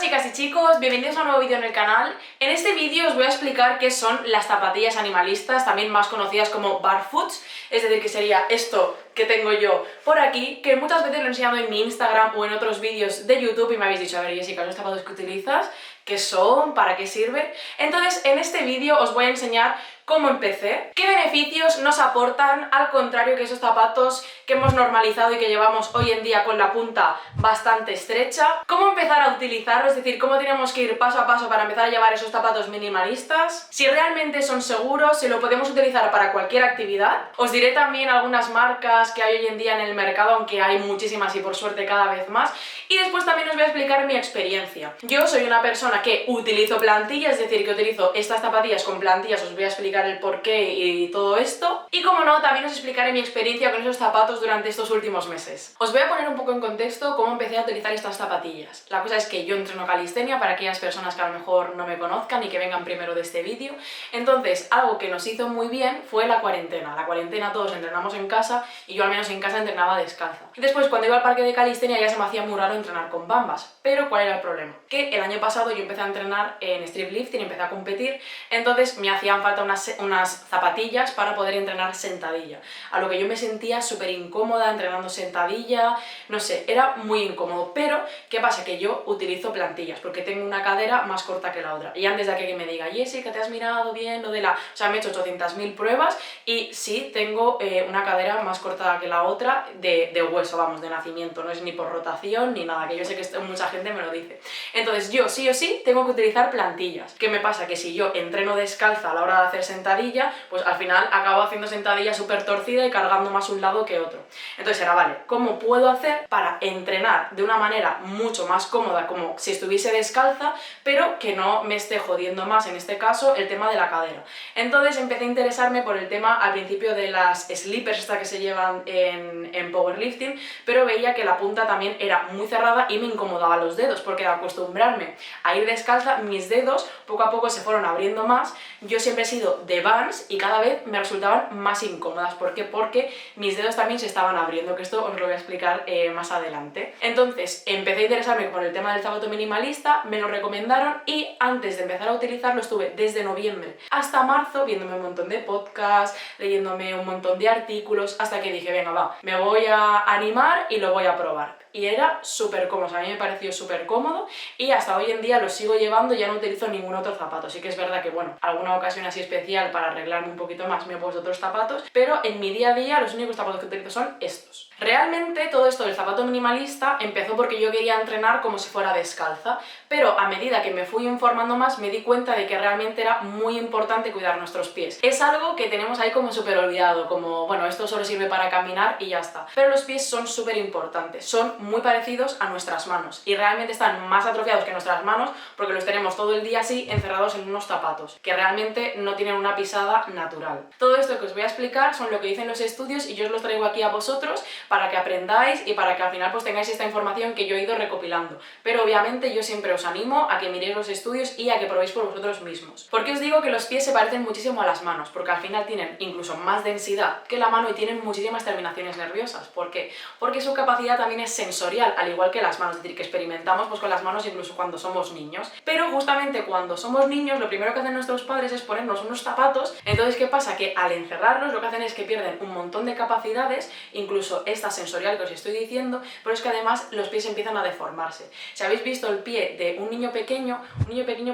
chicas y chicos, bienvenidos a un nuevo vídeo en el canal. En este vídeo os voy a explicar qué son las zapatillas animalistas, también más conocidas como barefoots, es decir, que sería esto que tengo yo por aquí, que muchas veces lo he enseñado en mi Instagram o en otros vídeos de YouTube y me habéis dicho, a ver Jessica, ¿los zapatos que utilizas? ¿Qué son? ¿Para qué sirven? Entonces, en este vídeo os voy a enseñar cómo empecé, qué beneficios nos aportan, al contrario que esos zapatos que hemos normalizado y que llevamos hoy en día con la punta bastante estrecha, cómo empezar a utilizarlos, es decir, cómo tenemos que ir paso a paso para empezar a llevar esos zapatos minimalistas, si realmente son seguros, si lo podemos utilizar para cualquier actividad. Os diré también algunas marcas que hay hoy en día en el mercado, aunque hay muchísimas y por suerte cada vez más, y después también os voy a explicar mi experiencia. Yo soy una persona que utilizo plantillas, es decir, que utilizo estas zapatillas con plantillas, os voy a explicar el porqué y todo esto, y como no, también os explicaré mi experiencia con esos zapatos durante estos últimos meses. Os voy a poner un poco en contexto cómo empecé a utilizar estas zapatillas. La cosa es que yo entreno calistenia, para aquellas personas que a lo mejor no me conozcan y que vengan primero de este vídeo. Entonces, algo que nos hizo muy bien fue la cuarentena. La cuarentena todos entrenamos en casa y yo al menos en casa entrenaba descalza. Y después, cuando iba al parque de calistenia, ya se me hacía muy raro entrenar con bambas. Pero ¿cuál era el problema? Que el año pasado yo empecé a entrenar en street lifting, empecé a competir, entonces me hacían falta unas zapatillas para poder entrenar sentadilla, a lo que yo me sentía súper incómoda entrenando sentadilla, no sé, era muy incómodo. Pero ¿qué pasa? Que yo utilizo plantillas porque tengo una cadera más corta que la otra, y antes de que me diga Jessica, ¿te has mirado bien lo de la...? O sea, me he hecho 800.000 pruebas y sí, tengo una cadera más corta que la otra de hueso, vamos, de nacimiento, no es ni por rotación ni nada, que yo sé que mucha gente me lo dice. Entonces yo sí o sí tengo que utilizar plantillas. ¿Qué me pasa? Que si yo entreno descalza a la hora de hacer sentadilla, pues al final acabo haciendo sentadilla súper torcida y cargando más un lado que otro. Entonces era, vale, ¿cómo puedo hacer para entrenar de una manera mucho más cómoda, como si estuviese descalza, pero que no me esté jodiendo más, en este caso, el tema de la cadera? Entonces empecé a interesarme por el tema al principio de las slippers, estas que se llevan en powerlifting, pero veía que la punta también era muy cerrada y me incomodaba los dedos, porque al acostumbrarme a ir descalza, mis dedos poco a poco se fueron abriendo más. Yo siempre he sido de Vans y cada vez me resultaban más incómodas. ¿Por qué? Porque mis dedos también se estaban abriendo, que esto os lo voy a explicar más adelante. Entonces empecé a interesarme por el tema del zapato minimalista, me lo recomendaron y antes de empezar a utilizarlo estuve desde noviembre hasta marzo viéndome un montón de podcasts, leyéndome un montón de artículos, hasta que dije, venga va, me voy a animar y lo voy a probar. Y era súper cómodo, o sea, a mí me pareció súper cómodo y hasta hoy en día lo sigo llevando, ya no utilizo ningún otro zapato. Sí que es verdad que, bueno, alguna ocasión así especial para arreglarme un poquito más me he puesto otros zapatos, pero en mi día a día los únicos zapatos que utilizo son estos. Realmente todo esto del zapato minimalista empezó porque yo quería entrenar como si fuera descalza, pero a medida que me fui informando más me di cuenta de que realmente era muy importante cuidar nuestros pies. Es algo que tenemos ahí como súper olvidado, como, bueno, esto solo sirve para caminar y ya está. Pero los pies son súper importantes, son muy parecidos a nuestras manos y realmente están más atrofiados que nuestras manos porque los tenemos todo el día así encerrados en unos zapatos que realmente no tienen una pisada natural. Todo esto que os voy a explicar son lo que dicen los estudios y yo os los traigo aquí a vosotros para que aprendáis y para que al final pues tengáis esta información que yo he ido recopilando. Pero obviamente yo siempre os animo a que miréis los estudios y a que probéis por vosotros mismos. ¿Por qué os digo que los pies se parecen muchísimo a las manos? Porque al final tienen incluso más densidad que la mano y tienen muchísimas terminaciones nerviosas. ¿Por qué? Porque su capacidad también es sensorial, al igual que las manos, es decir, que experimentamos pues con las manos incluso cuando somos niños. Pero justamente cuando somos niños lo primero que hacen nuestros padres es ponernos unos zapatos. Entonces, ¿qué pasa? Que al encerrarlos lo que hacen es que pierden un montón de capacidades, incluso esta sensorial que os estoy diciendo, pero es que además los pies empiezan a deformarse. Si habéis visto el pie de un niño pequeño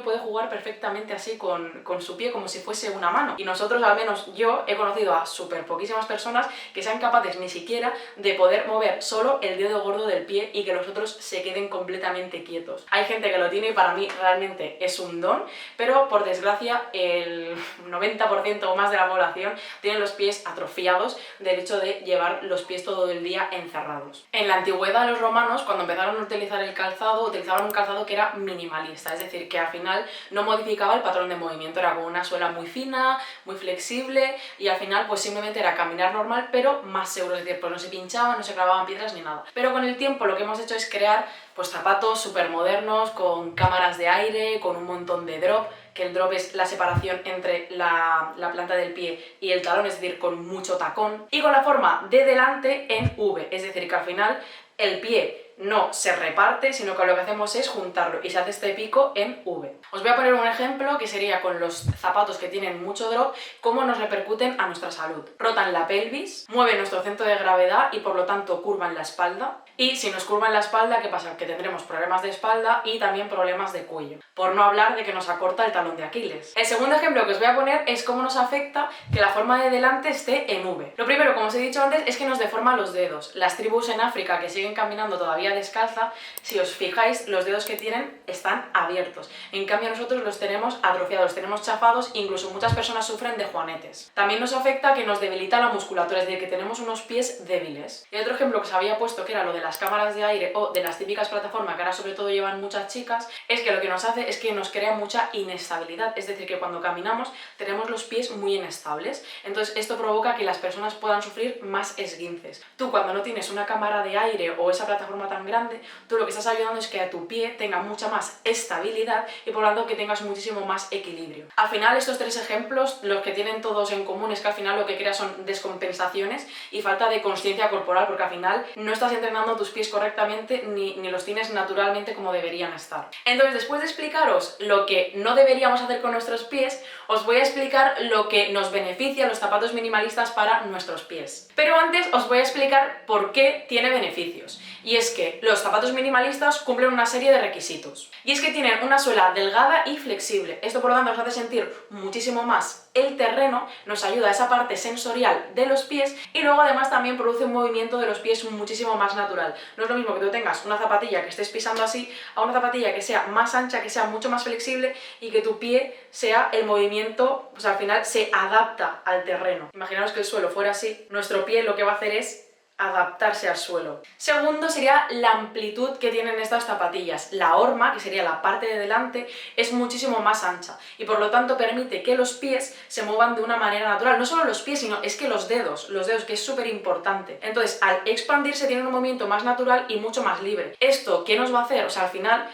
puede jugar perfectamente así con su pie como si fuese una mano. Y nosotros, al menos yo, he conocido a súper poquísimas personas que sean capaces ni siquiera de poder mover solo el dedo gordo del pie y que los otros se queden completamente quietos. Hay gente que lo tiene y para mí realmente es un don, pero por desgracia el 90% o más de la población tiene los pies atrofiados del hecho de llevar los pies todo el día encerrados. En la antigüedad los romanos, cuando empezaron a utilizar el calzado, utilizaban un calzado que era minimalista, es decir, que al final no modificaba el patrón de movimiento, era con una suela muy fina, muy flexible y al final pues simplemente era caminar normal pero más seguro, es decir, pues no se pinchaban, no se clavaban piedras ni nada. Pero con el tiempo lo que hemos hecho es crear pues zapatos súper modernos, con cámaras de aire, con un montón de drop, que el drop es la separación entre la planta del pie y el talón, es decir, con mucho tacón, y con la forma de delante en V, es decir, que al final el pie no se reparte, sino que lo que hacemos es juntarlo y se hace este pico en V. Os voy a poner un ejemplo que sería con los zapatos que tienen mucho drop, cómo nos repercuten a nuestra salud. Rotan la pelvis, mueven nuestro centro de gravedad y por lo tanto curvan la espalda. Y si nos curvan la espalda, ¿qué pasa? Que tendremos problemas de espalda y también problemas de cuello. Por no hablar de que nos acorta el talón de Aquiles. El segundo ejemplo que os voy a poner es cómo nos afecta que la forma de delante esté en V. Lo primero, como os he dicho antes, es que nos deforma los dedos. Las tribus en África que siguen caminando todavía descalza, si os fijáis, los dedos que tienen están abiertos. En cambio nosotros los tenemos atrofiados, los tenemos chafados, incluso muchas personas sufren de juanetes. También nos afecta que nos debilita la musculatura, es decir, que tenemos unos pies débiles. Y otro ejemplo que os había puesto, que era lo de las cámaras de aire o de las típicas plataformas que ahora sobre todo llevan muchas chicas, es que lo que nos hace es que nos crea mucha inestabilidad, es decir, que cuando caminamos tenemos los pies muy inestables, entonces esto provoca que las personas puedan sufrir más esguinces. Tú cuando no tienes una cámara de aire o esa plataforma tan grande, tú lo que estás ayudando es que a tu pie tenga mucha más estabilidad y por lo tanto que tengas muchísimo más equilibrio. Al final estos tres ejemplos, los que tienen todos en común es que al final lo que crea son descompensaciones y falta de consciencia corporal, porque al final no estás entrenando tus pies correctamente ni los tienes naturalmente como deberían estar. Entonces, después de explicaros lo que no deberíamos hacer con nuestros pies, os voy a explicar lo que nos beneficia los zapatos minimalistas para nuestros pies. Pero antes os voy a explicar por qué tiene beneficios. Y es que los zapatos minimalistas cumplen una serie de requisitos. Y es que tienen una suela delgada y flexible. Esto por lo tanto nos hace sentir muchísimo más el terreno, nos ayuda a esa parte sensorial de los pies y luego además también produce un movimiento de los pies muchísimo más natural. No es lo mismo que tú tengas una zapatilla que estés pisando así a una zapatilla que sea más ancha, que sea mucho más flexible y que tu pie sea el movimiento, pues al final se adapta al terreno. Imaginaos que el suelo fuera así, nuestro pie lo que va a hacer es adaptarse al suelo. Segundo sería la amplitud que tienen estas zapatillas. La horma, que sería la parte de delante, es muchísimo más ancha y por lo tanto permite que los pies se muevan de una manera natural. No solo los pies, sino es que los dedos, que es súper importante. Entonces, al expandirse tienen un movimiento más natural y mucho más libre. ¿Esto qué nos va a hacer? O sea, al final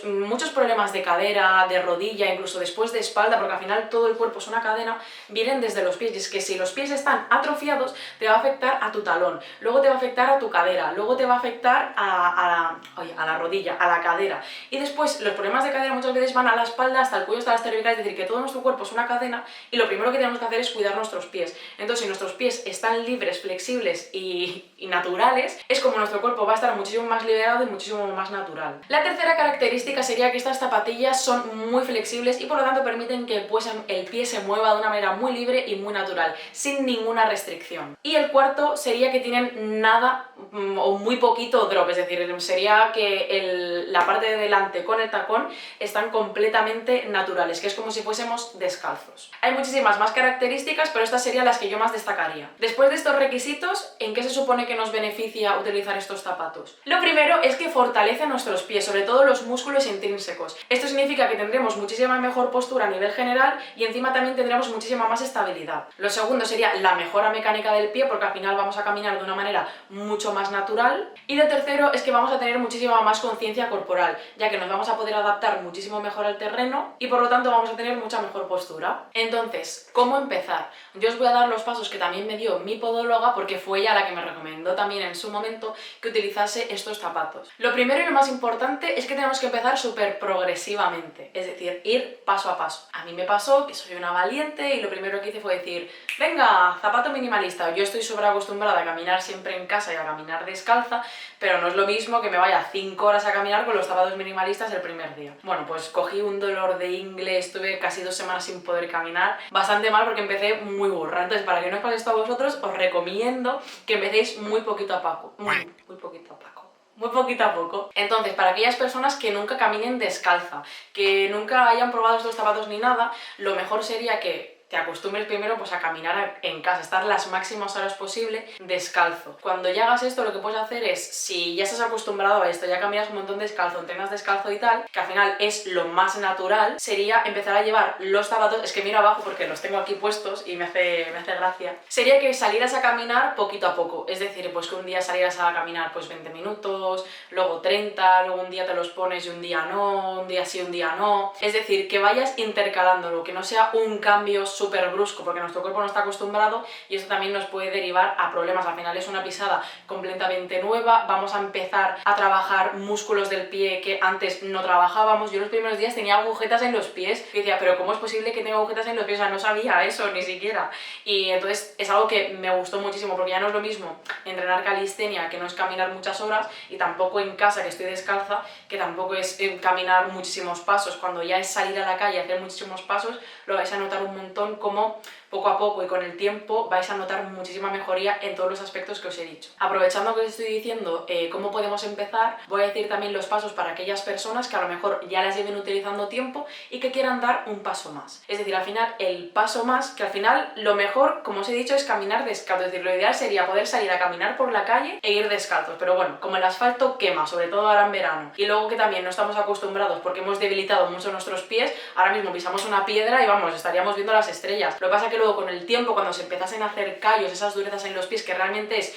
muchos problemas de cadera, de rodilla, incluso después de espalda, porque al final todo el cuerpo es una cadena, vienen desde los pies. Y es que si los pies están atrofiados, te va a afectar a tu talón, luego te va a afectar a tu cadera, luego te va a afectar a la rodilla, a la cadera. Y después los problemas de cadera muchas veces van a la espalda, hasta el cuello, hasta las cervicales, es decir, que todo nuestro cuerpo es una cadena y lo primero que tenemos que hacer es cuidar nuestros pies. Entonces, si nuestros pies están libres, flexibles y naturales, es como nuestro cuerpo va a estar muchísimo más liberado y muchísimo más natural. La tercera característica sería que estas zapatillas son muy flexibles y por lo tanto permiten que el pie se mueva de una manera muy libre y muy natural, sin ninguna restricción. Y el cuarto sería que tienen nada o muy poquito drop, es decir, sería que la parte de delante con el tacón están completamente naturales, que es como si fuésemos descalzos. Hay muchísimas más características, pero estas serían las que yo más destacaría. Después de estos requisitos, ¿en qué se supone que nos beneficia utilizar estos zapatos? Lo primero es que fortalece nuestros pies, sobre todo los músculos intrínsecos. Esto significa que tendremos muchísima mejor postura a nivel general y encima también tendremos muchísima más estabilidad. Lo segundo sería la mejora mecánica del pie, porque al final vamos a caminar de una manera mucho más natural. Y lo tercero es que vamos a tener muchísima más conciencia corporal, ya que nos vamos a poder adaptar muchísimo mejor al terreno y por lo tanto vamos a tener mucha mejor postura. Entonces, ¿cómo empezar? Yo os voy a dar los pasos que también me dio mi podóloga, porque fue ella la que me recomendó también en su momento que utilizase estos zapatos. Lo primero y lo más importante es que tenemos que empezar súper progresivamente, es decir, ir paso a paso. A mí me pasó que soy una valiente y lo primero que hice fue decir, venga, zapato minimalista. Yo estoy súper acostumbrada a caminar siempre en casa y a caminar descalza, pero no es lo mismo que me vaya 5 horas a caminar con los zapatos minimalistas el primer día. Bueno, pues cogí un dolor de ingle, estuve casi 2 semanas sin poder caminar, bastante mal porque empecé muy burra. Entonces, para que no os pase esto a vosotros, os recomiendo que empecéis muy poquito a poco. Muy poquito a poco. Muy poquito a poco. Entonces, para aquellas personas que nunca caminen descalza, que nunca hayan probado estos zapatos ni nada, lo mejor sería que te acostumbres primero pues a caminar en casa, estar las máximas horas posible descalzo. Cuando ya hagas esto, lo que puedes hacer es, si ya estás acostumbrado a esto, ya caminas un montón descalzo, entrenas descalzo y tal, que al final es lo más natural, sería empezar a llevar los zapatos, es que miro abajo porque los tengo aquí puestos y me hace gracia, sería que salieras a caminar poquito a poco, es decir, pues que un día salieras a caminar pues 20 minutos, luego 30, luego un día te los pones y un día no, un día sí, un día no, es decir, que vayas intercalándolo, que no sea un cambio súper brusco porque nuestro cuerpo no está acostumbrado y esto también nos puede derivar a problemas. Al final es una pisada completamente nueva, vamos a empezar a trabajar músculos del pie que antes no trabajábamos. Yo los primeros días tenía agujetas en los pies y decía, pero ¿cómo es posible que tenga agujetas en los pies? O sea, no sabía eso ni siquiera. Y entonces es algo que me gustó muchísimo porque ya no es lo mismo entrenar calistenia, que no es caminar muchas horas, y tampoco en casa, que estoy descalza, que tampoco es caminar muchísimos pasos. Cuando ya es salir a la calle y hacer muchísimos pasos, lo vais a notar un montón, como poco a poco y con el tiempo vais a notar muchísima mejoría en todos los aspectos que os he dicho. Aprovechando que os estoy diciendo cómo podemos empezar, voy a decir también los pasos para aquellas personas que a lo mejor ya las lleven utilizando tiempo y que quieran dar un paso más. Es decir, al final el paso más, que al final lo mejor, como os he dicho, es caminar descalzo. Es decir, lo ideal sería poder salir a caminar por la calle e ir descalzos, pero bueno, como el asfalto quema, sobre todo ahora en verano, y luego que también no estamos acostumbrados porque hemos debilitado mucho nuestros pies, ahora mismo pisamos una piedra y vamos, estaríamos viendo las estrellas. Lo que pasa es que luego con el tiempo, cuando se empezasen a hacer callos, esas durezas en los pies, que realmente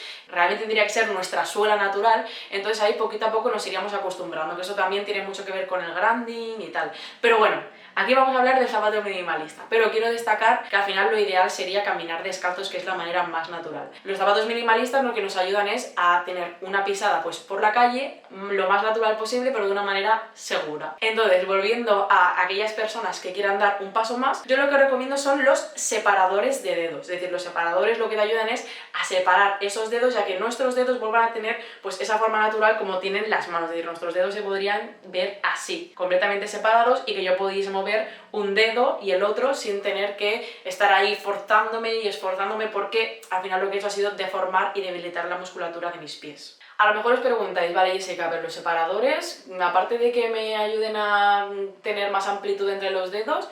tendría que ser nuestra suela natural, entonces ahí poquito a poco nos iríamos acostumbrando, que eso también tiene mucho que ver con el grinding y tal. Pero bueno, aquí vamos a hablar del zapato minimalista, pero quiero destacar que al final lo ideal sería caminar descalzos, que es la manera más natural. Los zapatos minimalistas lo que nos ayudan es a tener una pisada pues por la calle lo más natural posible, pero de una manera segura. Entonces, volviendo a aquellas personas que quieran dar un paso más, yo lo que recomiendo son los separadores de dedos. Es decir, los separadores lo que te ayudan es a separar esos dedos, ya que nuestros dedos vuelvan a tener pues esa forma natural como tienen las manos. Es decir, nuestros dedos se podrían ver así, completamente separados, y que yo pudiese mover un dedo y el otro sin tener que estar ahí forzándome y esforzándome, porque al final lo que he hecho ha sido deformar y debilitar la musculatura de mis pies. A lo mejor os preguntáis, vale Jessica, pero los separadores, aparte de que me ayuden a tener más amplitud entre los dedos,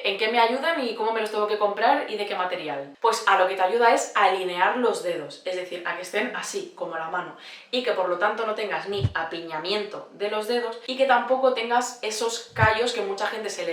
¿en qué me ayudan y cómo me los tengo que comprar y de qué material? Pues a lo que te ayuda es a alinear los dedos, es decir, a que estén así, como la mano, y que por lo tanto no tengas ni apiñamiento de los dedos y que tampoco tengas esos callos que a mucha gente se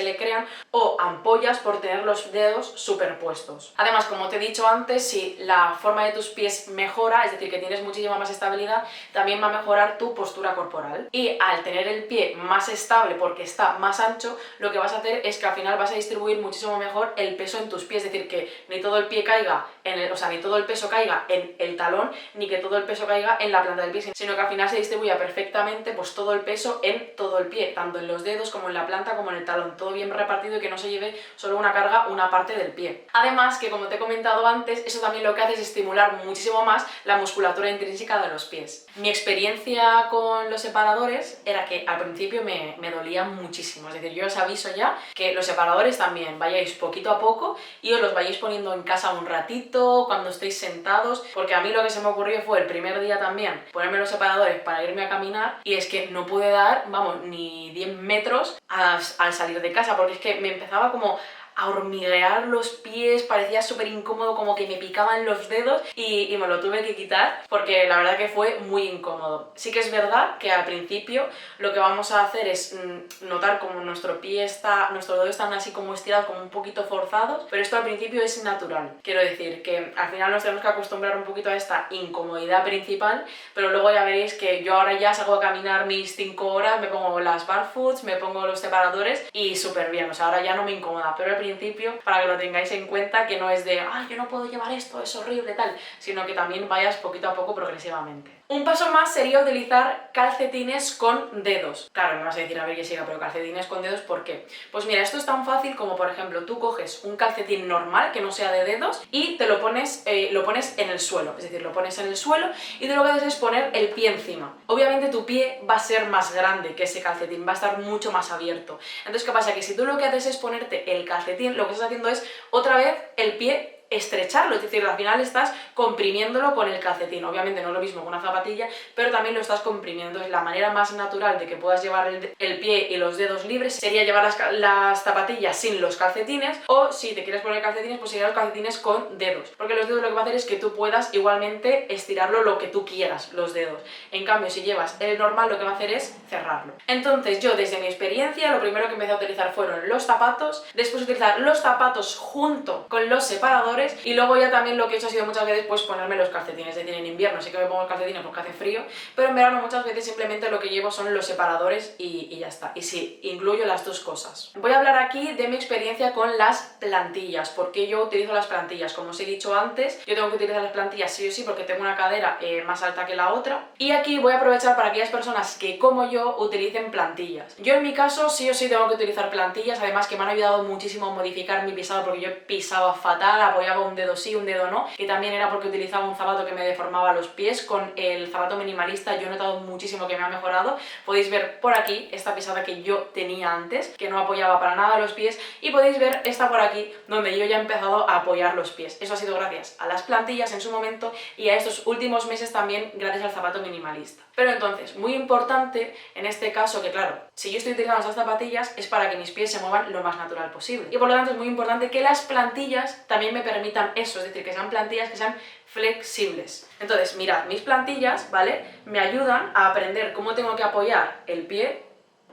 le crean, o ampollas por tener los dedos superpuestos. Además, como te he dicho antes, si la forma de tus pies mejora, es decir, que tienes muchísima más estabilidad, también va a mejorar tu postura corporal. Y al tener el pie más estable porque está más ancho, lo que vas a hacer es que al final vas a distribuir muchísimo mejor el peso en tus pies, es decir, que ni todo el pie caiga ni todo el peso caiga en el talón, ni que todo el peso caiga en la planta del pie, sino que al final se distribuya perfectamente pues todo el peso en todo el pie, tanto en los dedos como en la planta como en el talón, todo bien repartido y que no se lleve solo una carga una parte del pie. Además, que como te he comentado antes, eso también lo que hace es estimular muchísimo más la musculatura intrínseca de los pies. Mi experiencia con los separadores era que al principio me dolía muchísimo, es decir, yo os aviso ya que los separadores también vayáis poquito a poco y os los vayáis poniendo en casa un ratito, cuando estéis sentados, porque a mí lo que se me ocurrió fue el primer día también ponerme los separadores para irme a caminar, y es que no pude dar, vamos, ni 10 metros al salir de casa, porque es que me empezaba como a hormiguear los pies, parecía súper incómodo, como que me picaban los dedos, y me lo tuve que quitar porque la verdad que fue muy incómodo. Sí que es verdad que al principio lo que vamos a hacer es notar como nuestros dedos están así como estirados, como un poquito forzados, pero esto al principio es natural. Quiero decir que al final nos tenemos que acostumbrar un poquito a esta incomodidad principal, pero luego ya veréis que yo ahora ya salgo a caminar mis 5 horas, me pongo las barfoots, me pongo los separadores y súper bien, o sea, ahora ya no me incomoda, pero al principio, para que lo tengáis en cuenta, que no es de ¡ay, yo no puedo llevar esto, es horrible, tal!, sino que también vayas poquito a poco progresivamente. Un paso más sería utilizar calcetines con dedos. Claro, me vas a decir, a ver Jessica, pero calcetines con dedos, ¿por qué? Pues mira, esto es tan fácil como, por ejemplo, tú coges un calcetín normal, que no sea de dedos, y te lo pones en el suelo, es decir, lo pones en el suelo y tú lo que haces es poner el pie encima. Obviamente tu pie va a ser más grande que ese calcetín, va a estar mucho más abierto. Entonces, ¿qué pasa? Que si tú lo que haces es ponerte el calcetín, lo que estás haciendo es otra vez el pie estrecharlo, es decir, al final estás comprimiéndolo con el calcetín. Obviamente no es lo mismo que una zapatilla, pero también lo estás comprimiendo. Entonces, la manera más natural de que puedas llevar el pie y los dedos libres sería llevar las zapatillas sin los calcetines, o si te quieres poner calcetines, pues serían los calcetines con dedos, porque los dedos lo que va a hacer es que tú puedas igualmente estirarlo lo que tú quieras, los dedos. En cambio, si llevas el normal, lo que va a hacer es cerrarlo. Entonces, yo desde mi experiencia, lo primero que empecé a utilizar fueron los zapatos, después utilizar los zapatos junto con los separadores, separadores. Y luego ya también lo que he hecho ha sido muchas veces pues ponerme los calcetines, es decir, en invierno sí que me pongo los calcetines porque hace frío, pero en verano muchas veces simplemente lo que llevo son los separadores y ya está. Y sí, incluyo las dos cosas. Voy a hablar aquí de mi experiencia con las plantillas, porque yo utilizo las plantillas. Como os he dicho antes, yo tengo que utilizar las plantillas sí o sí porque tengo una cadera más alta que la otra. Y aquí voy a aprovechar para aquellas personas que, como yo, utilicen plantillas. Yo en mi caso sí o sí tengo que utilizar plantillas, además que me han ayudado muchísimo a modificar mi pisado porque yo pisaba fatal, apoyaba un dedo sí, un dedo no, que también era porque utilizaba un zapato que me deformaba los pies. Con el zapato minimalista yo he notado muchísimo que me ha mejorado. Podéis ver por aquí esta pisada que yo tenía antes, que no apoyaba para nada los pies, y podéis ver esta por aquí, donde yo ya he empezado a apoyar los pies. Eso ha sido gracias a las plantillas en su momento y a estos últimos meses también gracias al zapato minimalista. Pero entonces, muy importante en este caso que claro, si yo estoy utilizando estas zapatillas es para que mis pies se muevan lo más natural posible. Y por lo tanto es muy importante que las plantillas también me permitan eso, es decir, que sean plantillas que sean flexibles. Entonces, mirad, mis plantillas, ¿vale? Me ayudan a aprender cómo tengo que apoyar el pie,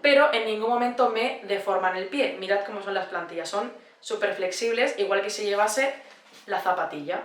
pero en ningún momento me deforman el pie. Mirad cómo son las plantillas, son súper flexibles, igual que si llevase la zapatilla.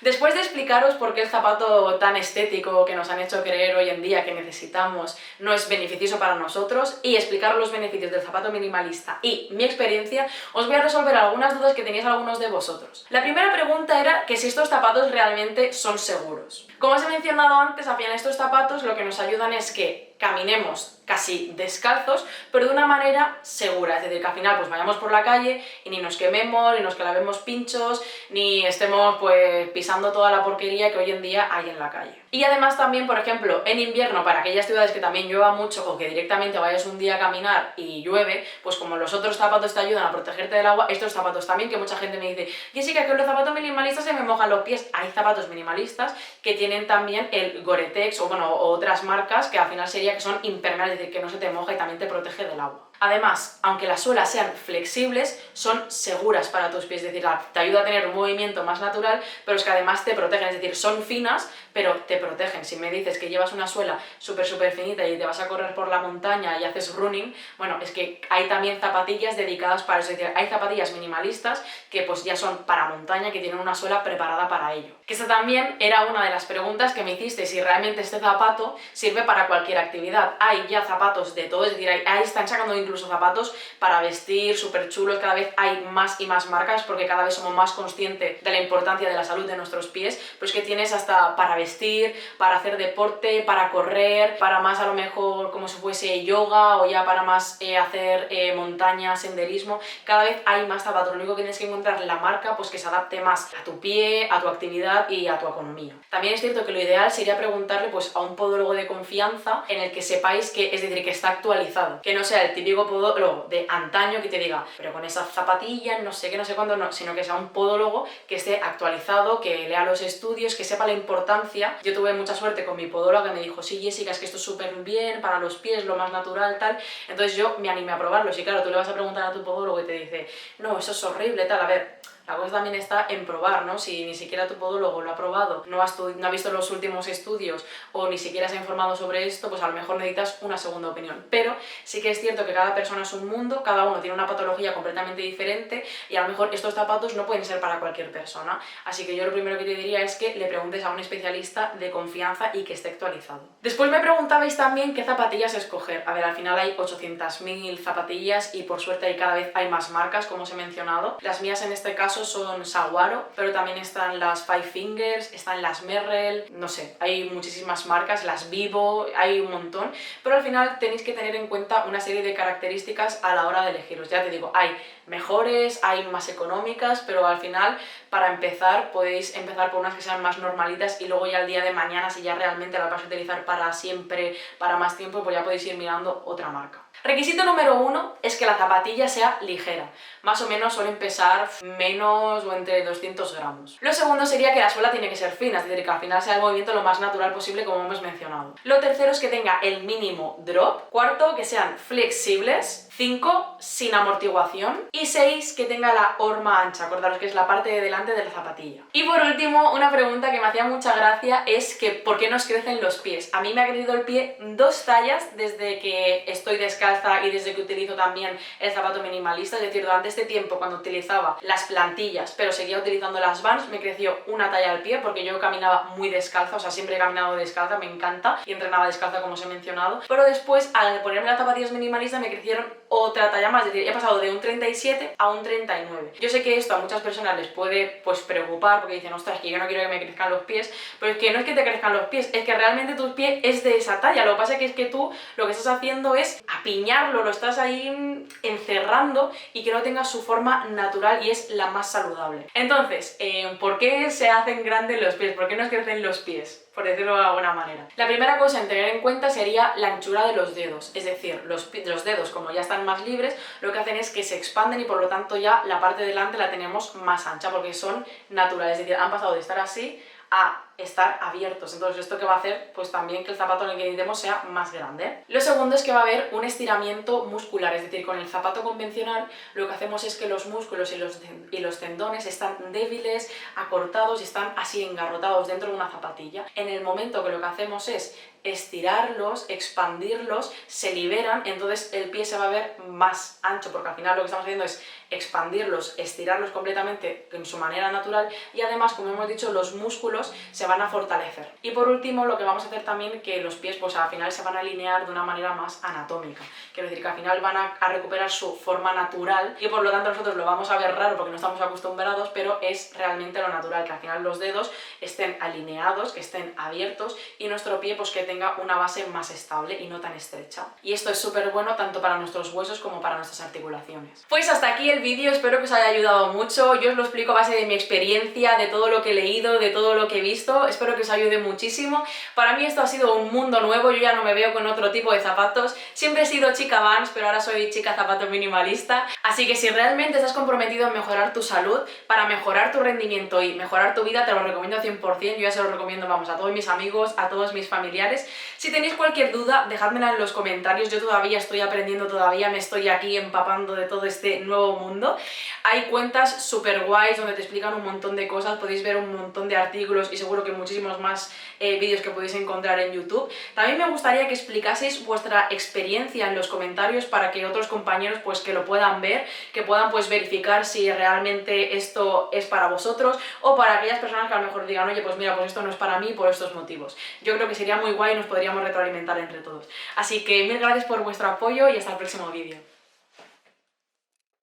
Después de explicaros por qué el zapato tan estético que nos han hecho creer hoy en día que necesitamos no es beneficioso para nosotros y explicaros los beneficios del zapato minimalista y mi experiencia, os voy a resolver algunas dudas que tenéis algunos de vosotros. La primera pregunta era que si estos zapatos realmente son seguros. Como os he mencionado antes, al final estos zapatos lo que nos ayudan es que caminemos casi descalzos, pero de una manera segura, es decir, que al final pues vayamos por la calle y ni nos quememos, ni nos clavemos pinchos, ni estemos pues pisando toda la porquería que hoy en día hay en la calle. Y además también, por ejemplo, en invierno, para aquellas ciudades que también llueva mucho o que directamente vayas un día a caminar y llueve, pues como los otros zapatos te ayudan a protegerte del agua, estos zapatos también, que mucha gente me dice, Jessica, que los zapatos minimalistas se me mojan los pies. Hay zapatos minimalistas que tienen también el Gore-Tex o bueno, otras marcas que al final sería que son impermeables, es decir, que no se te moja y también te protege del agua. Además, aunque las suelas sean flexibles, son seguras para tus pies, es decir, te ayuda a tener un movimiento más natural, pero es que además te protegen, es decir, son finas, pero te protegen. Si me dices que llevas una suela súper finita y te vas a correr por la montaña y haces running, bueno, es que hay también zapatillas dedicadas para eso, es decir, hay zapatillas minimalistas que pues ya son para montaña, que tienen una suela preparada para ello. Que esta también era una de las preguntas que me hiciste, si realmente este zapato sirve para cualquier actividad. Hay ya zapatos de todo, es decir, ahí están sacando incluso zapatos para vestir súper chulos, cada vez hay más y más marcas porque cada vez somos más conscientes de la importancia de la salud de nuestros pies, pues que tienes hasta para vestir, para hacer deporte, para correr, para más a lo mejor como si fuese yoga o ya para más hacer montaña, senderismo, cada vez hay más zapatos, lo único que tienes que encontrar la marca pues que se adapte más a tu pie, a tu actividad y a tu economía. También es cierto que lo ideal sería preguntarle pues a un podólogo de confianza en el que sepáis que, es decir, que está actualizado, que no sea el típico podólogo de antaño que te diga, pero con esas zapatillas, no sé qué, no sé cuándo, no, sino que sea un podólogo que esté actualizado, que lea los estudios, que sepa la importancia. Yo tuve mucha suerte con mi podóloga que me dijo, sí, Jessica, es que esto es súper bien para los pies, lo más natural, tal. Entonces yo me animé a probarlo. Y claro, tú le vas a preguntar a tu podólogo y te dice, no, eso es horrible, tal, a ver. La cosa también está en probar, ¿no? Si ni siquiera tu podólogo lo ha probado, no ha visto los últimos estudios o ni siquiera se ha informado sobre esto, pues a lo mejor necesitas una segunda opinión. Pero sí que es cierto que cada persona es un mundo, cada uno tiene una patología completamente diferente y a lo mejor estos zapatos no pueden ser para cualquier persona. Así que yo lo primero que te diría es que le preguntes a un especialista de confianza y que esté actualizado. Después me preguntabais también qué zapatillas escoger. A ver, al final hay 800.000 zapatillas y por suerte cada vez hay más marcas, como os he mencionado. Las mías en este caso son Saguaro, pero también están las Five Fingers, están las Merrell, no sé, hay muchísimas marcas, las Vivo, hay un montón, pero al final tenéis que tener en cuenta una serie de características a la hora de elegiros. Ya te digo, hay mejores, hay más económicas, pero al final para empezar podéis empezar por unas que sean más normalitas y luego ya el día de mañana, si ya realmente la vais a utilizar para siempre, para más tiempo, pues ya podéis ir mirando otra marca. Requisito número 1 es que la zapatilla sea ligera, más o menos suelen pesar menos o entre 200 gramos. Lo segundo sería que la suela tiene que ser fina, es decir, que al final sea el movimiento lo más natural posible como hemos mencionado. Lo tercero es que tenga el mínimo drop. Cuarto, que sean flexibles. 5, sin amortiguación. Y 6, que tenga la horma ancha, acordaros que es la parte de delante de la zapatilla. Y por último, una pregunta que me hacía mucha gracia es que ¿por qué nos crecen los pies? A mí me ha crecido el pie 2 tallas desde que estoy descalza y desde que utilizo también el zapato minimalista, es decir, durante este tiempo cuando utilizaba las plantillas pero seguía utilizando las Vans, me creció una talla al pie porque yo caminaba muy descalza, o sea, siempre he caminado descalza, me encanta, y entrenaba descalza como os he mencionado, pero después al ponerme las zapatillas minimalistas me crecieron otra talla más, es decir, he pasado de un 37 a un 39. Yo sé que esto a muchas personas les puede pues preocupar porque dicen, ostras, que yo no quiero que me crezcan los pies, pero es que no es que te crezcan los pies, es que realmente tu pie es de esa talla. Lo que pasa es que tú lo que estás haciendo es apiñarlo, lo estás ahí encerrando y que no tenga su forma natural y es la más saludable. Entonces, ¿por qué se hacen grandes los pies? ¿Por qué nos crecen los pies? Por decirlo de alguna manera. La primera cosa en tener en cuenta sería la anchura de los dedos, es decir, los dedos como ya están más libres, lo que hacen es que se expanden y por lo tanto ya la parte de delante la tenemos más ancha porque son naturales, es decir, han pasado de estar así a estar abiertos. Entonces, ¿esto qué va a hacer? Pues también que el zapato en el que necesitemos sea más grande. Lo segundo es que va a haber un estiramiento muscular, es decir, con el zapato convencional lo que hacemos es que los músculos y los tendones están débiles, acortados y están así engarrotados dentro de una zapatilla. En el momento que lo que hacemos es estirarlos, expandirlos, se liberan, entonces el pie se va a ver más ancho, porque al final lo que estamos haciendo es expandirlos, estirarlos completamente en su manera natural y además, como hemos dicho, los músculos se van a fortalecer. Y por último, lo que vamos a hacer también que los pies pues al final se van a alinear de una manera más anatómica, quiero decir que al final van a recuperar su forma natural y por lo tanto nosotros lo vamos a ver raro porque no estamos acostumbrados, pero es realmente lo natural, que al final los dedos estén alineados, que estén abiertos y nuestro pie pues que tenga una base más estable y no tan estrecha. Y esto es súper bueno tanto para nuestros huesos como para nuestras articulaciones. Pues hasta aquí el vídeo, espero que os haya ayudado mucho. Yo os lo explico a base de mi experiencia, de todo lo que he leído, de todo lo que he visto. Espero que os ayude muchísimo. Para mí esto ha sido un mundo nuevo, yo ya no me veo con otro tipo de zapatos. Siempre he sido chica Vans, pero ahora soy chica zapato minimalista. Así que si realmente estás comprometido en mejorar tu salud, para mejorar tu rendimiento y mejorar tu vida, te lo recomiendo al 100%. Yo ya se lo recomiendo, vamos, a todos mis amigos, a todos mis familiares. Si tenéis cualquier duda, dejádmela en los comentarios. Yo todavía estoy aprendiendo, todavía me estoy aquí empapando de todo este nuevo mundo. Hay cuentas súper guays donde te explican un montón de cosas, podéis ver un montón de artículos y seguro que muchísimos más vídeos que podéis encontrar en YouTube. También me gustaría que explicaseis vuestra experiencia en los comentarios para que otros compañeros pues que lo puedan ver, que puedan pues verificar si realmente esto es para vosotros o para aquellas personas que a lo mejor digan, oye, pues mira, pues esto no es para mí por estos motivos. Yo creo que sería muy guay y nos podríamos retroalimentar entre todos. Así que mil gracias por vuestro apoyo y hasta el próximo vídeo.